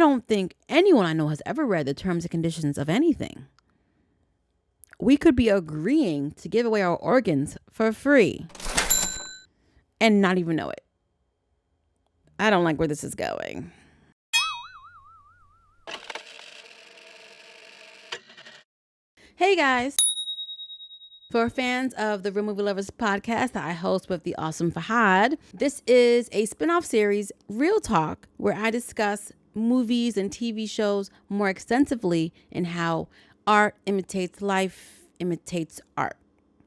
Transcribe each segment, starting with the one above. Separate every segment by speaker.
Speaker 1: don't think anyone I know has ever read the terms and conditions of anything. We could be agreeing to give away our organs for free and not even know it. I don't like where this is going. Hey guys. For fans of the Real Movie Lovers podcast that I host with the awesome Fahad, this is a spin-off series, Real Talk, where I discuss movies and TV shows more extensively in how art imitates life, imitates art.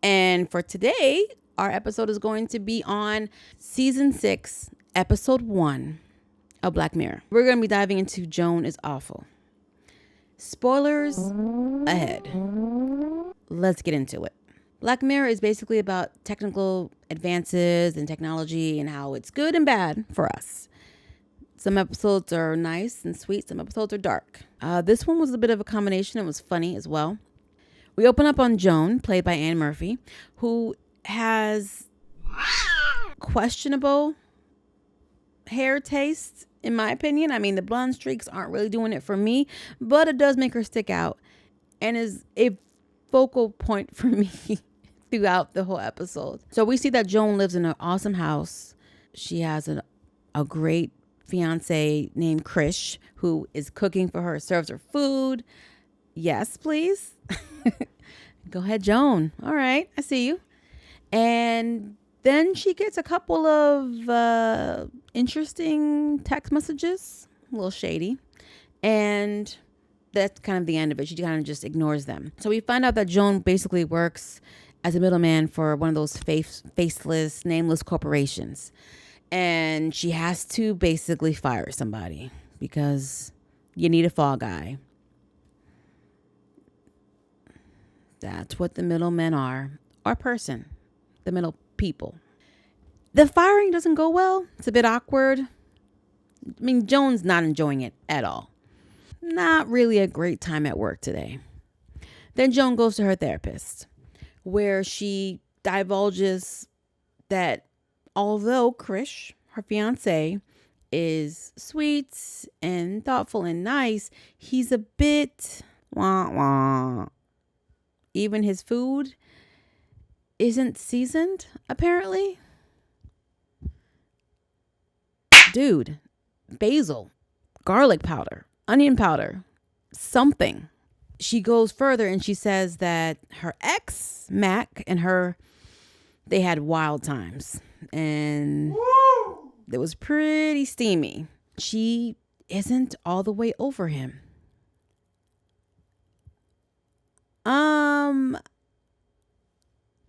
Speaker 1: And for today, our episode is going to be on season 6, episode 1 of Black Mirror. We're going to be diving into Joan is Awful. Spoilers ahead. Let's get into it. Black Mirror is basically about technical advances and technology and how it's good and bad for us. Some episodes are nice and sweet. Some episodes are dark. This one was a bit of a combination. It was funny as well. We open up on Joan, played by Anne Murphy, who has questionable hair taste, in my opinion. I mean, the blonde streaks aren't really doing it for me, but it does make her stick out and is a focal point for me throughout the whole episode. So we see that Joan lives in an awesome house. She has a great fiance named Krish who is cooking for her, serves her food. Yes, please. Go ahead, Joan. All right, I see you. And then she gets a couple of interesting text messages, a little shady. And that's kind of the end of it. She kind of just ignores them. So we find out that Joan basically works as a middleman for one of those faceless, nameless corporations. And she has to basically fire somebody because you need a fall guy. That's what the middlemen are, or person, the middle people. The firing doesn't go well. It's a bit awkward. I mean, Joan's not enjoying it at all. Not really a great time at work today. Then Joan goes to her therapist, where she divulges that although Krish, her fiance, is sweet and thoughtful and nice, he's a bit wah-wah. Even his food isn't seasoned, apparently. Dude, basil, garlic powder, onion powder, something. She goes further and she says that her ex, Mac, and her, they had wild times. And it was pretty steamy. She isn't all the way over him.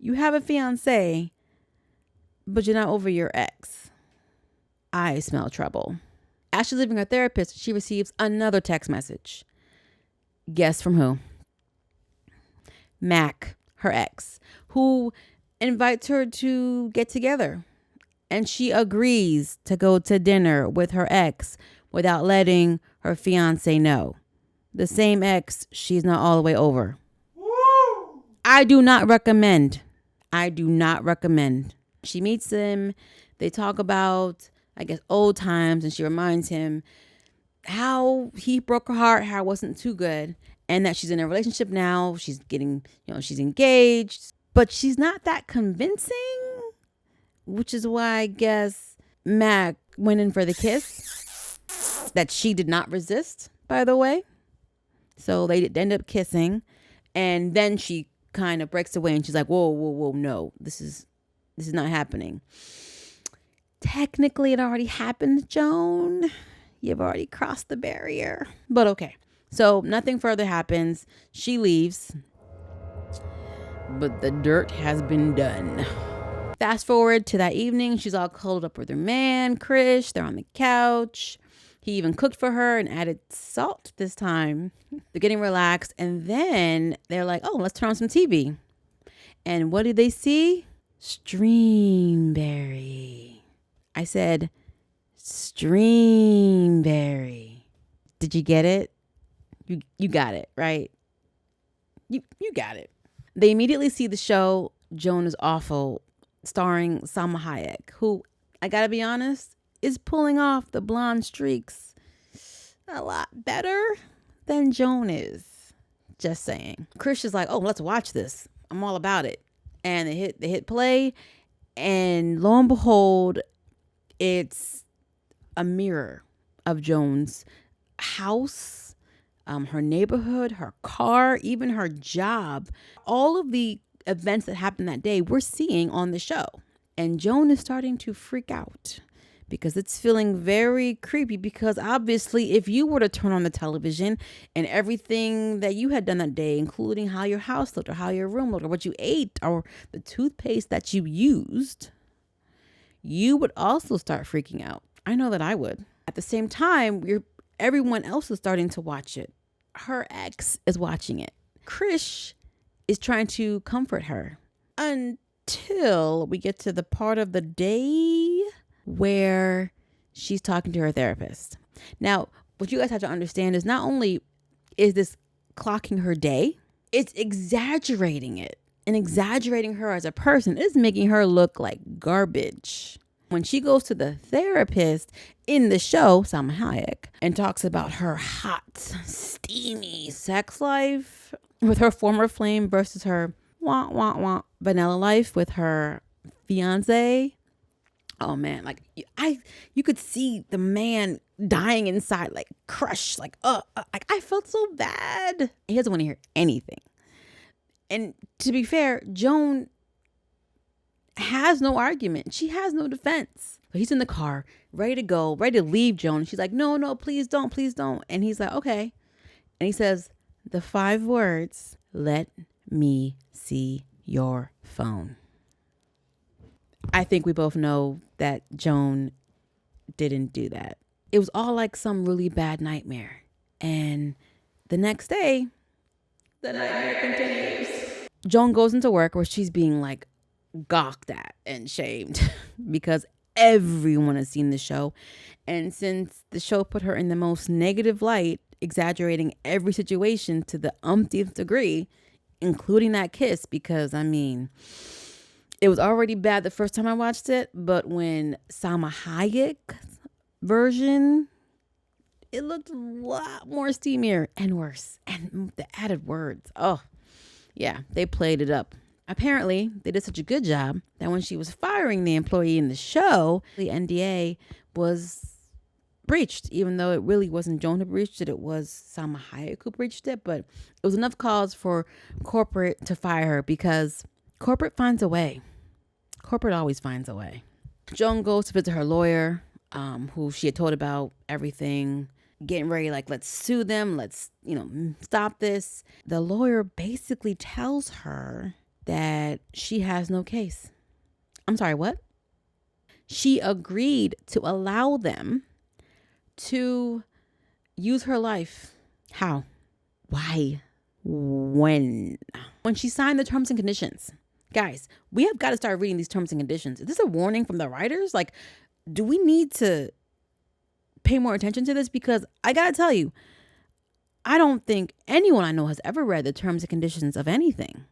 Speaker 1: You have a fiance, but you're not over your ex. I smell trouble. As she's leaving her therapist, she receives another text message. Guess from who? Mac, her ex, who invites her to get together. And she agrees to go to dinner with her ex without letting her fiance know. The same ex she's not all the way over. Woo! I do not recommend. She meets him. They talk about, I guess, old times. And she reminds him how he broke her heart, how it wasn't too good. And that she's in a relationship now. She's getting, she's engaged. But she's not that convincing. Which is why I guess Mac went in for the kiss that she did not resist, by the way. So they end up kissing. And then she kind of breaks away and she's like, whoa, no, this is not happening. Technically, it already happened, Joan. You've already crossed the barrier. But okay. So nothing further happens. She leaves. But the dirt has been done. Fast forward to that evening. She's all cuddled up with her man, Krish. They're on the couch. He even cooked for her and added salt this time. They're getting relaxed. And then they're like, oh, let's turn on some TV. And what do they see? Streamberry. I said, Streamberry. Did you get it? You got it, right? You got it. They immediately see the show Joan is Awful, starring Salma Hayek, who, I gotta be honest, is pulling off the blonde streaks a lot better than Joan is. Just saying. Chris is like, oh, let's watch this. I'm all about it. And they hit play, and lo and behold, it's a mirror of Joan's house, her neighborhood, her car, even her job. All of the events that happened that day we're seeing on the show. And Joan is starting to freak out because it's feeling very creepy, because obviously if you were to turn on the television and everything that you had done that day, including how your house looked or how your room looked or what you ate or the toothpaste that you used, you would also start freaking out. I know that I would. At the same time, everyone else is starting to watch it. Her ex is watching it. Krish is trying to comfort her until we get to the part of the day where she's talking to her therapist. Now, what you guys have to understand is not only is this clocking her day, it's exaggerating it and exaggerating her as a person. It's making her look like garbage. When she goes to the therapist in the show, Salma Hayek, and talks about her hot, steamy sex life with her former flame versus her vanilla life with her fiance. Oh man, like you could see the man dying inside, like crushed, like like I felt so bad. He doesn't want to hear anything. And to be fair, Joan has no argument. She has no defense. So he's in the car, ready to go, ready to leave Joan. She's like, no, please don't, please don't. And he's like, okay. And he says the 5 words, let me see your phone. I think we both know that Joan didn't do that. It was all like some really bad nightmare. And the next day, the nightmare continues. Joan goes into work where she's being like gawked at and shamed because everyone has seen the show. And since the show put her in the most negative light, exaggerating every situation to the umpteenth degree, including that kiss, because I mean, it was already bad the first time I watched it, but when Salma Hayek's version, it looked a lot more steamier and worse. And the added words, oh, yeah, they played it up. Apparently, they did such a good job that when she was firing the employee in the show, the NDA was breached, even though it really wasn't Joan who breached it. It was Salma Hayek who breached it. But it was enough cause for corporate to fire her because corporate finds a way. Corporate always finds a way. Joan goes to visit her lawyer, who she had told about everything, getting ready, like, let's sue them. Let's, stop this. The lawyer basically tells her that she has no case. I'm sorry, what? She agreed to allow them to use her life. How? Why? When? When she signed the terms and conditions. Guys, we have got to start reading these terms and conditions. Is this a warning from the writers? Like, do we need to pay more attention to this? Because I got to tell you, I don't think anyone I know has ever read the terms and conditions of anything.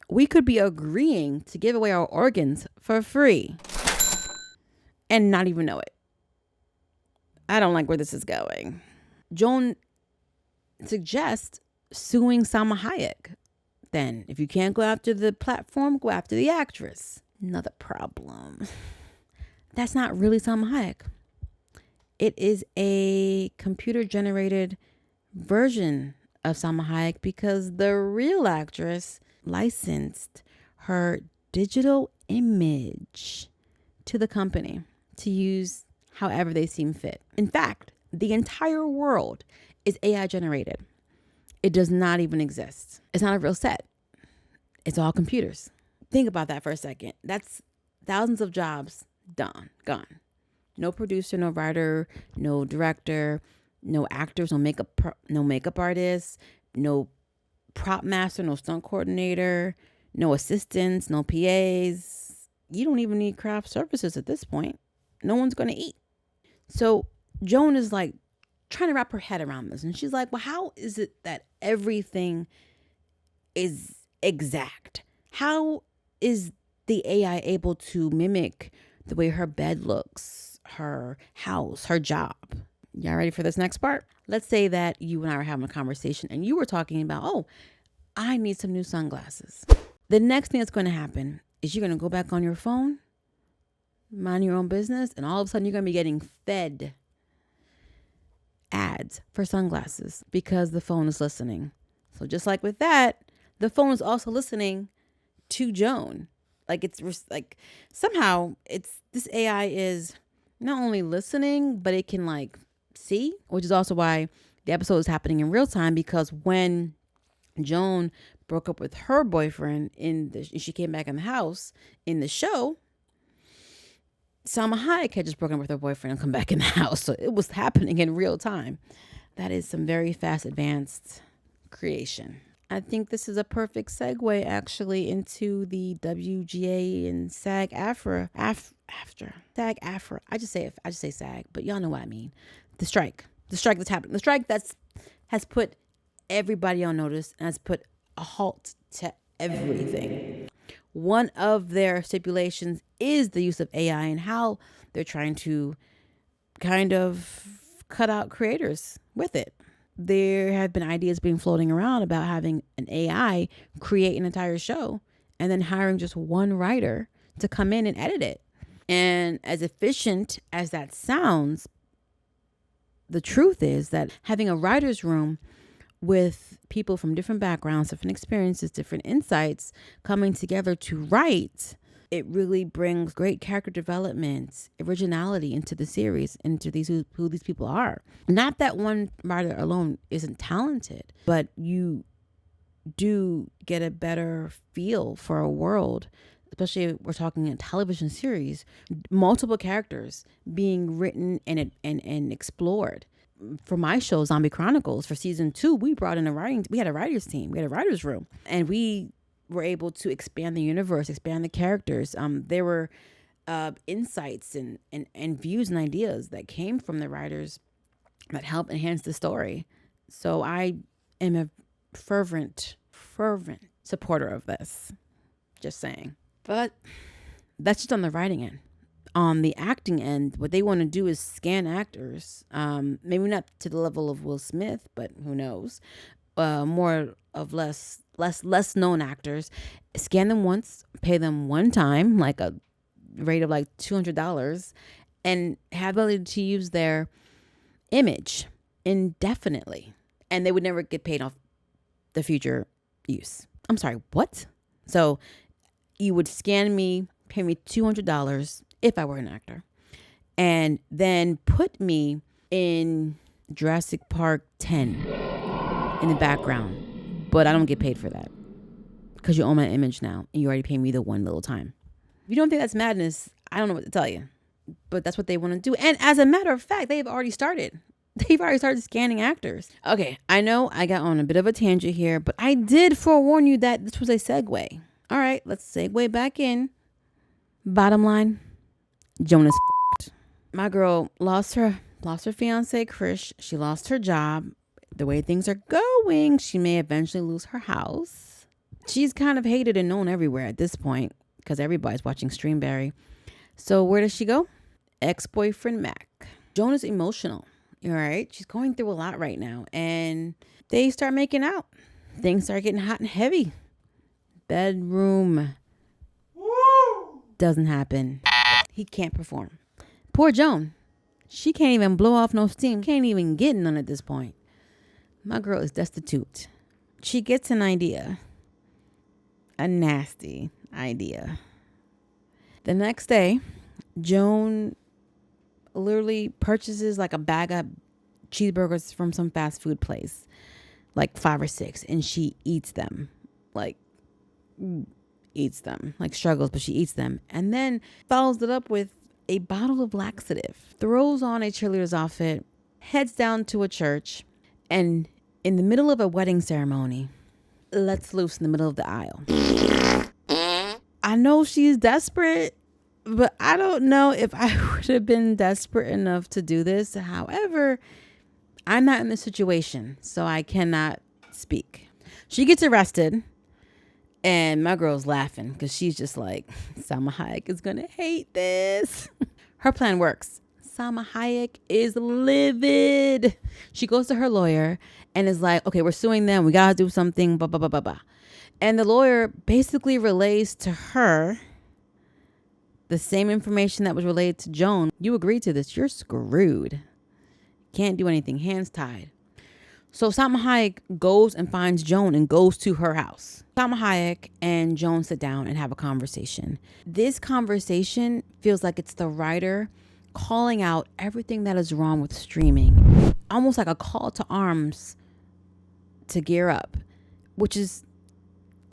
Speaker 1: We could be agreeing to give away our organs for free and not even know it. I don't like where this is going. Joan suggests suing Salma Hayek. Then, if you can't go after the platform, go after the actress. Another problem. That's not really Salma Hayek. It is a computer-generated version of Salma Hayek because the real actress licensed her digital image to the company to use however they seem fit. In fact, the entire world is AI generated. It does not even exist. It's not a real set. It's all computers. Think about that for a second. That's thousands of jobs done, gone. No producer, no writer, no director, no actors, no makeup artists, no prop master, no stunt coordinator, no assistants, no PAs. You don't even need craft services at this point. No one's going to eat. So Joan is like trying to wrap her head around this. And she's like, well, how is it that everything is exact? How is the AI able to mimic the way her bed looks, her house, her job? Y'all ready for this next part? Let's say that you and I were having a conversation and you were talking about, oh, I need some new sunglasses. The next thing that's going to happen is you're going to go back on your phone, mind your own business, and all of a sudden you're going to be getting fed ads for sunglasses because the phone is listening. So just like with that, the phone is also listening to Joan. Like it's like somehow this AI is not only listening, but it can like see, which is also why the episode is happening in real time, because when Joan broke up with her boyfriend she came back in the house in the show, Salma Hayek had just broken up with her boyfriend and come back in the house. So it was happening in real time. That is some very fast advanced creation. I think this is a perfect segue actually into the WGA and SAG-AFTRA. SAG-AFTRA. I just say SAG, but y'all know what I mean. The strike that's happening. The strike has put everybody on notice and has put a halt to everything. One of their stipulations is the use of AI and how they're trying to kind of cut out creators with it. There have been ideas being floating around about having an AI create an entire show and then hiring just one writer to come in and edit it. And as efficient as that sounds, the truth is that having a writer's room with people from different backgrounds, different experiences, different insights coming together to write, it really brings great character development, originality into the series, into who these people are. Not that one writer alone isn't talented, but you do get a better feel for a world, especially if we're talking a television series, multiple characters being written and explored. For my show, Zombie Chronicles, for season 2, we had a writer's team, we had a writer's room, and we were able to expand the universe, expand the characters. There were insights and views and ideas that came from the writers that helped enhance the story. So I am a fervent supporter of this. Just saying. But that's just on the writing end. On the acting end, what they want to do is scan actors. Maybe not to the level of Will Smith, but who knows? More of less known actors. Scan them once, pay them one time, like a rate of like $200, and have the ability to use their image indefinitely, and they would never get paid off the future use. I'm sorry, what? So you would scan me, pay me $200 if I were an actor, and then put me in Jurassic Park 10 in the background, but I don't get paid for that because you own my image now and you already paid me the one little time. If you don't think that's madness, I don't know what to tell you, but that's what they want to do. And as a matter of fact, they've already started scanning actors. Okay, I know I got on a bit of a tangent here, but I did forewarn you that this was a segue. All right, let's segue back in. Bottom line, Joan is f***ed. My girl lost her fiance, Krish. She lost her job. The way things are going, she may eventually lose her house. She's kind of hated and known everywhere at this point because everybody's watching Streamberry. So where does she go? Ex-boyfriend Mac. Joan is emotional. All right, she's going through a lot right now, and they start making out. Things start getting hot and heavy. Bedroom. Doesn't happen. He can't perform. Poor Joan. She can't even blow off no steam. Can't even get none at this point. My girl is destitute. She gets an idea. A nasty idea. The next day, Joan literally purchases like a bag of cheeseburgers from some fast food place. Like 5 or 6. And she eats them. Like struggles, but she eats them, and then follows it up with a bottle of laxative, throws on a cheerleader's outfit, heads down to a church, and in the middle of a wedding ceremony, lets loose in the middle of the aisle. I know she's desperate, but I don't know if I would have been desperate enough to do this. However, I'm not in this situation, so I cannot speak. She gets arrested. And my girl's laughing because she's just like, Salma Hayek is going to hate this. Her plan works. Salma Hayek is livid. She goes to her lawyer and is like, okay, we're suing them. We got to do something, blah, blah, blah, blah, blah. And the lawyer basically relays to her the same information that was relayed to Joan. You agreed to this. You're screwed. Can't do anything. Hands tied. So Salma Hayek goes and finds Joan and goes to her house. Salma Hayek and Joan sit down and have a conversation. This conversation feels like it's the writer calling out everything that is wrong with streaming. Almost like a call to arms to gear up, which is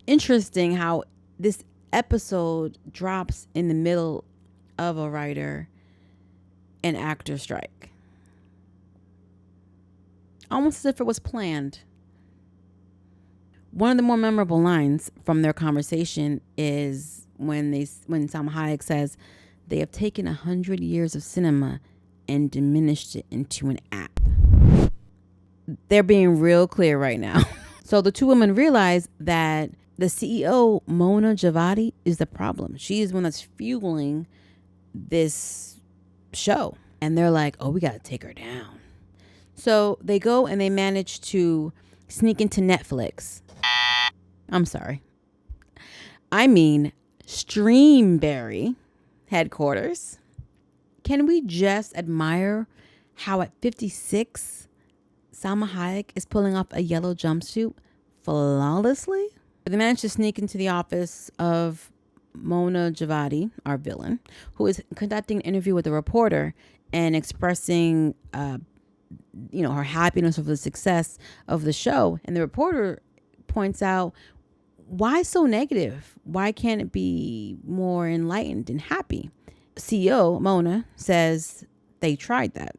Speaker 1: interesting how this episode drops in the middle of a writer and actor strike. Almost as if it was planned. One of the more memorable lines from their conversation is when Salma Hayek says, they have taken 100 years of cinema and diminished it into an app. They're being real clear right now. So the two women realize that the CEO, Mona Javadi, is the problem. She is the one that's fueling this show. And they're like, oh, we got to take her down. So they go and they manage to sneak into Netflix. I'm sorry. I mean, Streamberry headquarters. Can we just admire how at 56, Salma Hayek is pulling off a yellow jumpsuit flawlessly? They managed to sneak into the office of Mona Javadi, our villain, who is conducting an interview with a reporter and expressing her happiness over the success of the show. And the reporter points out, why so negative? Why can't it be more enlightened and happy? CEO Mona says they tried that.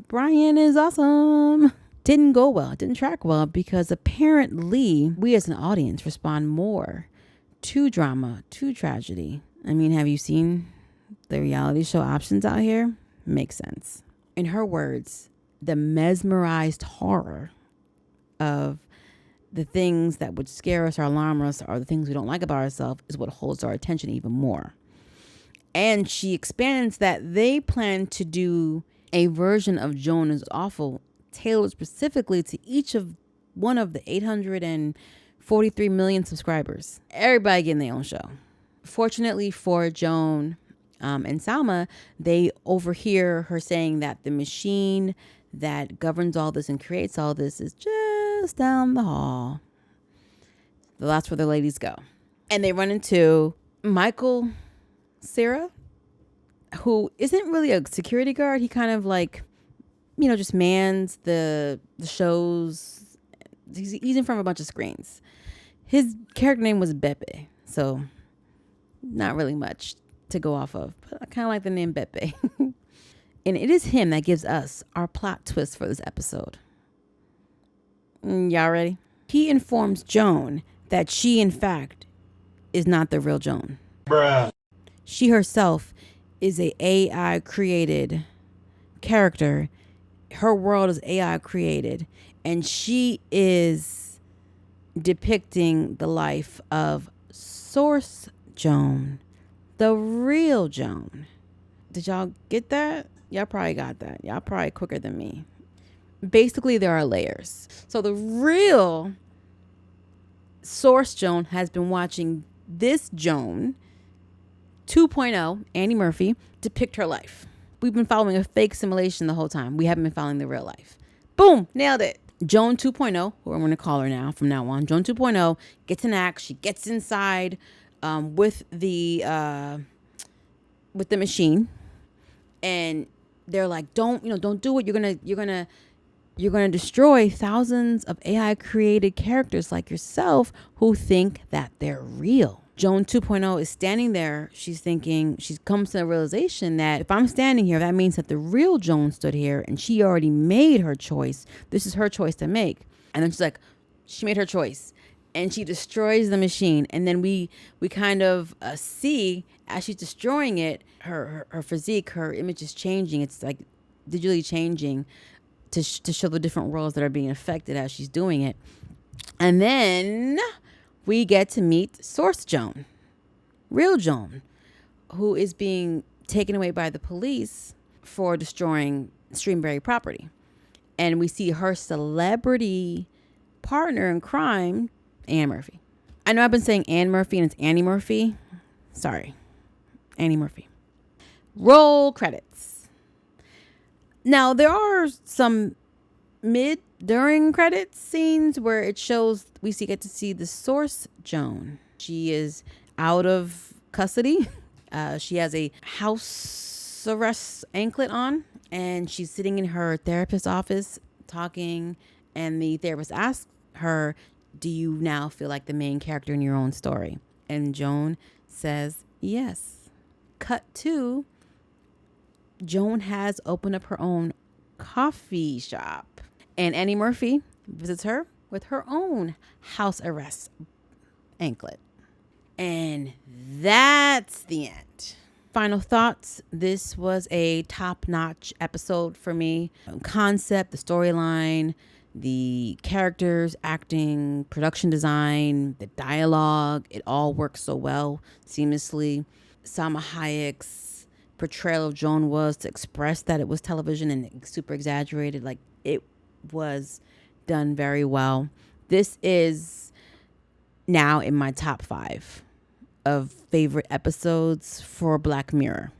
Speaker 1: Brian is awesome. Didn't go well. Didn't track well because apparently we as an audience respond more to drama, to tragedy. I mean, have you seen the reality show options out here? Makes sense. In her words, the mesmerized horror of the things that would scare us or alarm us or the things we don't like about ourselves is what holds our attention even more. And she expands that they plan to do a version of Joan is Awful tailored specifically to each of one of the 843 million subscribers. Everybody getting their own show. Fortunately for Joan and Salma, they overhear her saying that the machine that governs all this and creates all this is just down the hall. So that's where the ladies go. And they run into Michael Cera, who isn't really a security guard. He kind of like, just mans the shows. He's in front of a bunch of screens. His character name was Beppe, so not really much to go off of. But I kind of like the name Beppe. And it is him that gives us our plot twist for this episode. Y'all ready? He informs Joan that she, in fact, is not the real Joan. Bruh. She herself is a AI created character. Her world is AI created. And she is depicting the life of Source Joan, the real Joan. Did y'all get that? Y'all probably got that. Y'all probably quicker than me. Basically, there are layers. So the real Source Joan has been watching this Joan 2.0, Annie Murphy, depict her life. We've been following a fake simulation the whole time. We haven't been following the real life. Boom, nailed it. Joan 2.0, who I'm going to call her now from now on. Joan 2.0 gets an axe. She gets inside with the machine, and they're like, don't do it. You're gonna destroy thousands of AI created characters like yourself who think that they're real. Joan 2.0 is standing there. She's thinking, she comes to the realization that if I'm standing here, that means that the real Joan stood here and she already made her choice. This is her choice to make. And then she's like, she made her choice and she destroys the machine. And then we kind of see as she's destroying it, her physique, her image is changing. It's like digitally changing to show the different worlds that are being affected as she's doing it. And then we get to meet Source Joan, real Joan, who is being taken away by the police for destroying Streamberry property. And we see her celebrity partner in crime, Anne Murphy. I know I've been saying Anne Murphy and it's Annie Murphy. Sorry, Annie Murphy. Roll credits. Now, there are some during credits scenes where it shows get to see the source, Joan. She is out of custody. She has a house arrest anklet on, and she's sitting in her therapist's office talking, and the therapist asks her, do you now feel like the main character in your own story? And Joan says yes. Cut to Joan has opened up her own coffee shop, and Annie Murphy visits her with her own house arrest anklet. And that's the end. Final thoughts. This was a top-notch episode for me. Concept, the storyline, the characters, acting, production design, the dialogue, it all works so well, seamlessly. Salma Hayek's portrayal of Joan was to express that it was television and super exaggerated. Like, it was done very well. This is now in my top 5 of favorite episodes for Black Mirror.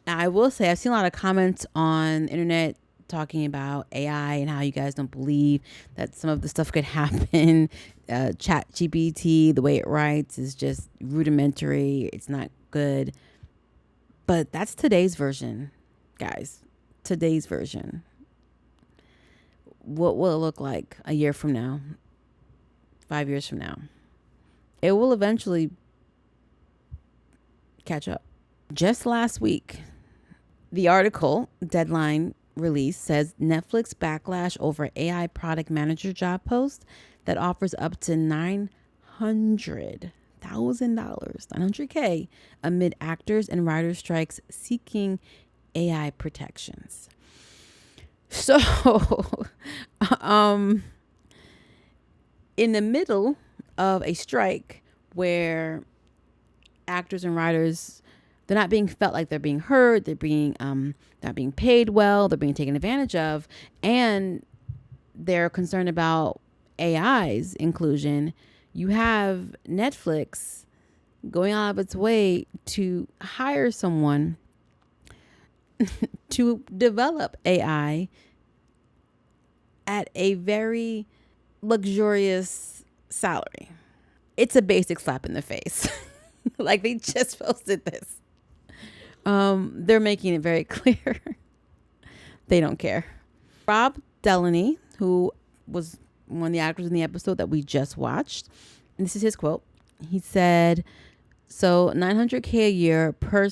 Speaker 1: Now, I will say I've seen a lot of comments on the internet talking about AI and how you guys don't believe that some of the stuff could happen. ChatGPT, the way it writes is just rudimentary. It's not good. But that's today's version, guys. Today's version. What will it look like a year from now? 5 years from now? It will eventually catch up. Just last week, the article Deadline release says Netflix backlash over AI product manager job post that offers up to $900,000, $900K, amid actors and writers strikes seeking AI protections. So, in the middle of a strike where actors and writers, they're not being felt like they're being heard, they're being not being paid well, they're being taken advantage of, and they're concerned about AI's inclusion, you have Netflix going out of its way to hire someone to develop AI at a very luxurious salary. It's a basic slap in the face. Like, they just posted this. They're making it very clear they don't care. Rob Delaney, who was one of the actors in the episode that we just watched, and this is his quote. He said, so $900K a year per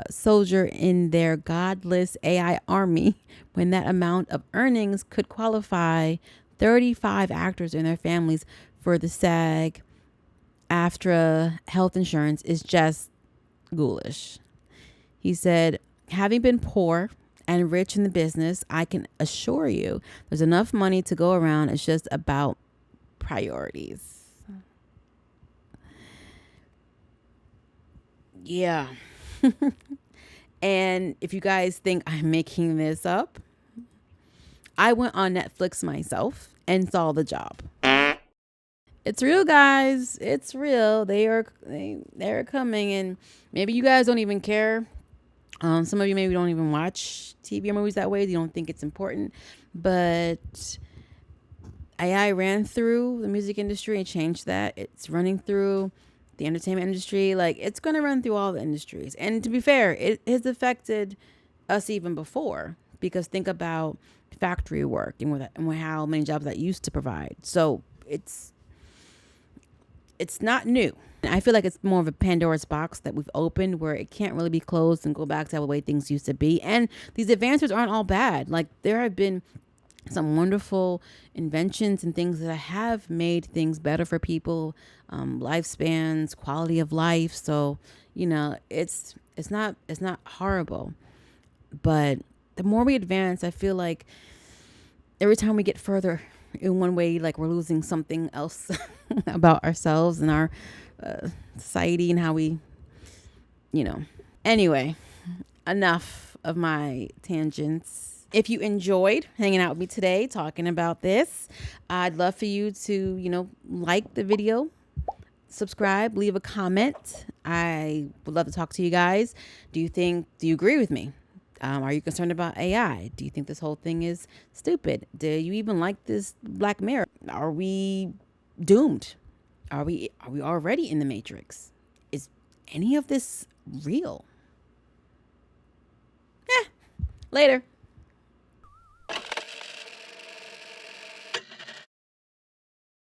Speaker 1: soldier in their godless AI army, when that amount of earnings could qualify 35 actors and their families for the SAG AFTRA health insurance, is just ghoulish. He said, having been poor and rich in the business, I can assure you there's enough money to go around. It's just about priorities. Yeah. And if you guys think I'm making this up, I went on Netflix myself and saw the job. It's real, guys. It's real. They're coming, and maybe you guys don't even care. Some of you maybe don't even watch TV or movies that way. You don't think it's important, but AI ran through the music industry and changed that. It's running through the entertainment industry. Like, it's going to run through all the industries. And to be fair, it has affected us even before, because think about factory work and how many jobs that used to provide. So it's not new. I feel like it's more of a Pandora's box that we've opened, where it can't really be closed and go back to the way things used to be. And these advances aren't all bad. Like, there have been some wonderful inventions and things that have made things better for people, lifespans, quality of life. So, it's not horrible. But the more we advance, I feel like every time we get further in one way, like, we're losing something else about ourselves and our society and how we, Anyway, enough of my tangents. If you enjoyed hanging out with me today talking about this, I'd love for you to, like the video, subscribe, leave a comment. I would love to talk to you guys. Do you agree with me? Are you concerned about AI? Do you think this whole thing is stupid? Do you even like this Black Mirror? Are we doomed? Are we already in the Matrix? Is any of this real? Later.